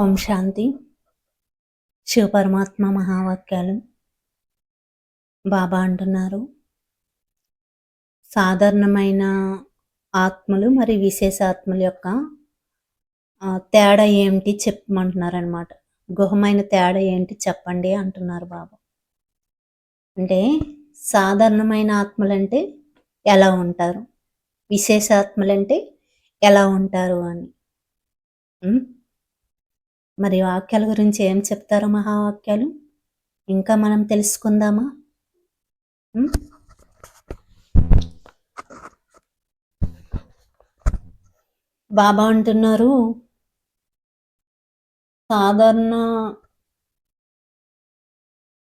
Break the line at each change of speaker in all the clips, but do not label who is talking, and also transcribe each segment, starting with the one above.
ఓం శాంతి. శివపరమాత్మ మహావాక్యాలు. బాబా అంటున్నారు, సాధారణమైన ఆత్మలు మరియు విశేషాత్మల యొక్క తేడా ఏమిటి చెప్పమంటున్నారనమాట. గుహమైన తేడా ఏంటి చెప్పండి అంటున్నారు బాబా. అంటే సాధారణమైన ఆత్మలంటే ఎలా ఉంటారు, విశేషాత్మలంటే ఎలా ఉంటారు అని. మరి వాక్యాల గురించి ఏం చెప్తారు మహావాక్యాలు? ఇంకా మనం తెలుసుకుందామా? బాబా అంటున్నారు, సాధారణ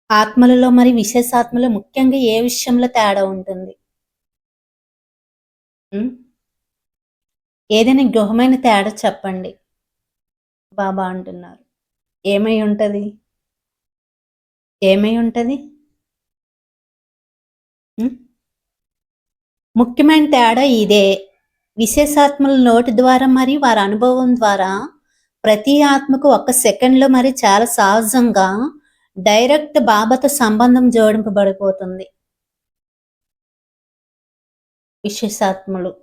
ఆత్మలలో మరి విశేషాత్మలో ముఖ్యంగా ఏ విషయంలో తేడా ఉంటుంది? ఏదైనా గృహమైన తేడా చెప్పండి. బాబా అంటున్నారు, ఏమై ఉంటది? ఏమై ఉంటది? ముఖ్యమైన తేడా ఇదే. విశేషాత్మల నోటి ద్వారా మరియు వారి అనుభవం ద్వారా ప్రతి ఆత్మకు ఒక్క సెకండ్లో మరి చాలా సహజంగా డైరెక్ట్ బాబాతో సంబంధం జోడింపబడిపోతుంది. విశేషాత్మలు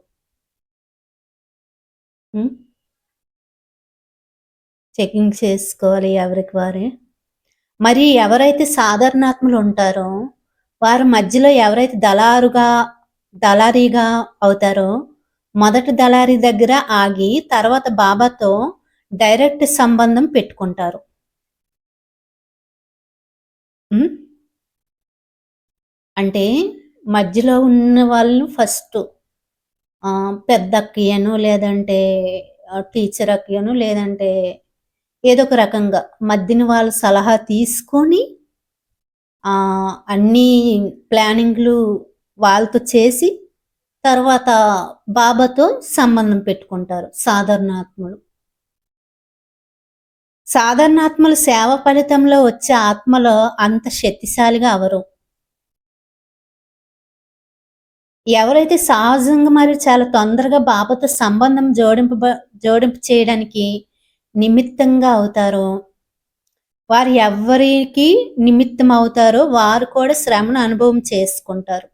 చెకింగ్ చేసుకోవాలి ఎవరికి వారే. మరి ఎవరైతే సాధారణాత్మలు ఉంటారో వారు మధ్యలో ఎవరైతే దళారీగా అవుతారో మొదటి దళారీ దగ్గర ఆగి తర్వాత బాబాతో డైరెక్ట్ సంబంధం పెట్టుకుంటారు. అంటే మధ్యలో ఉన్న వాళ్ళు ఫస్ట్ పెద్ద అక్కయ్యను, లేదంటే టీచర్ అక్కయ్యను, లేదంటే ఏదో ఒక రకంగా మధ్యన వాళ్ళ సలహా తీసుకొని అన్ని ప్లానింగ్లు వాళ్ళతో చేసి తర్వాత బాబాతో సంబంధం పెట్టుకుంటారు సాధారణాత్మలు. సాధారణాత్మలు సేవ ఫలితంలో వచ్చే ఆత్మలో అంత శక్తిశాలిగా అవరు. ఎవరైతే సహజంగా మరి చాలా తొందరగా బాబాతో సంబంధం జోడింపు చేయడానికి నిమిత్తంగా అవుతారో, వారు ఎవరికి నిమిత్తం అవుతారో వారు కూడా శ్రమను అనుభవం చేసుకుంటారు.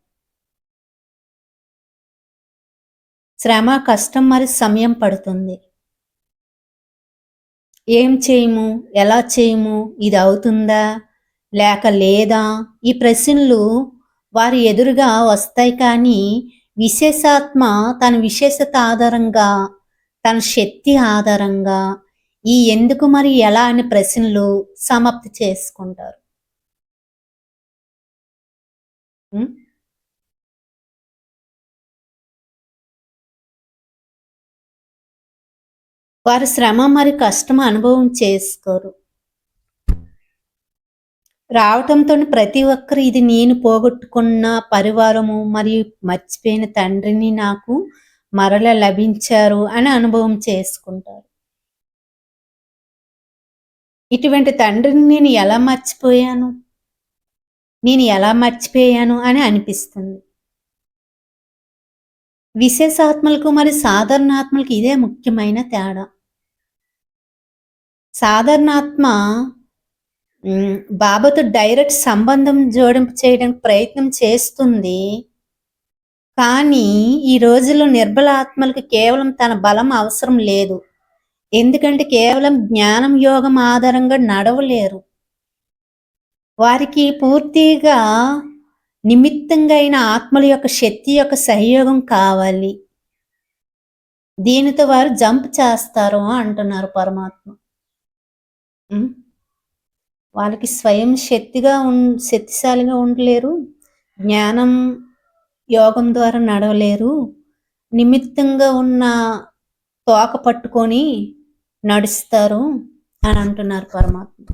శ్రమ, కష్టం మరి సమయం పడుతుంది. ఏం చేయము, ఎలా చేయము, ఇది అవుతుందా లేక లేదా, ఈ ప్రశ్నలు వారి ఎదురుగా వస్తాయి. కానీ విశేషాత్మ తన విశేషత ఆధారంగా, తన శక్తి ఆధారంగా ఈ ఎందుకు మరి ఎలా అనే ప్రశ్నలు సమాప్తి చేసుకుంటారు. వారి శ్రమ మరి కష్టం అనుభవం చేసుకోరు. రావటంతో ప్రతి ఒక్కరు ఇది నేను పోగొట్టుకున్న పరివారము మరియు మర్చిపోయిన తండ్రిని నాకు మరల లభించారు అని అనుభవం చేసుకుంటారు. ఇటువంటి తండ్రిని నేను ఎలా మర్చిపోయాను అని అనిపిస్తుంది. విశేషాత్మలకు మరి సాధారణ ఆత్మలకు ఇదే ముఖ్యమైన తేడా. సాధారణాత్మ బాబాతో డైరెక్ట్ సంబంధం జోడింపు చేయడానికి ప్రయత్నం చేస్తుంది. కానీ ఈ రోజుల్లో నిర్బల ఆత్మలకు కేవలం తన బలం అవసరం లేదు. ఎందుకంటే కేవలం జ్ఞానం యోగం ఆధారంగా నడవలేరు. వారికి పూర్తిగా నిమిత్తంగా అయిన ఆత్మల యొక్క శక్తి యొక్క సహయోగం కావాలి. దీనితో వారు జంప్ చేస్తారు అంటున్నారు పరమాత్మ. వాళ్ళకి స్వయం శక్తిశాలిగా ఉండలేరు, జ్ఞానం యోగం ద్వారా నడవలేరు, నిమిత్తంగా ఉన్న తోక పట్టుకొని నడుస్తారు అని అంటున్నారు పరమాత్మ.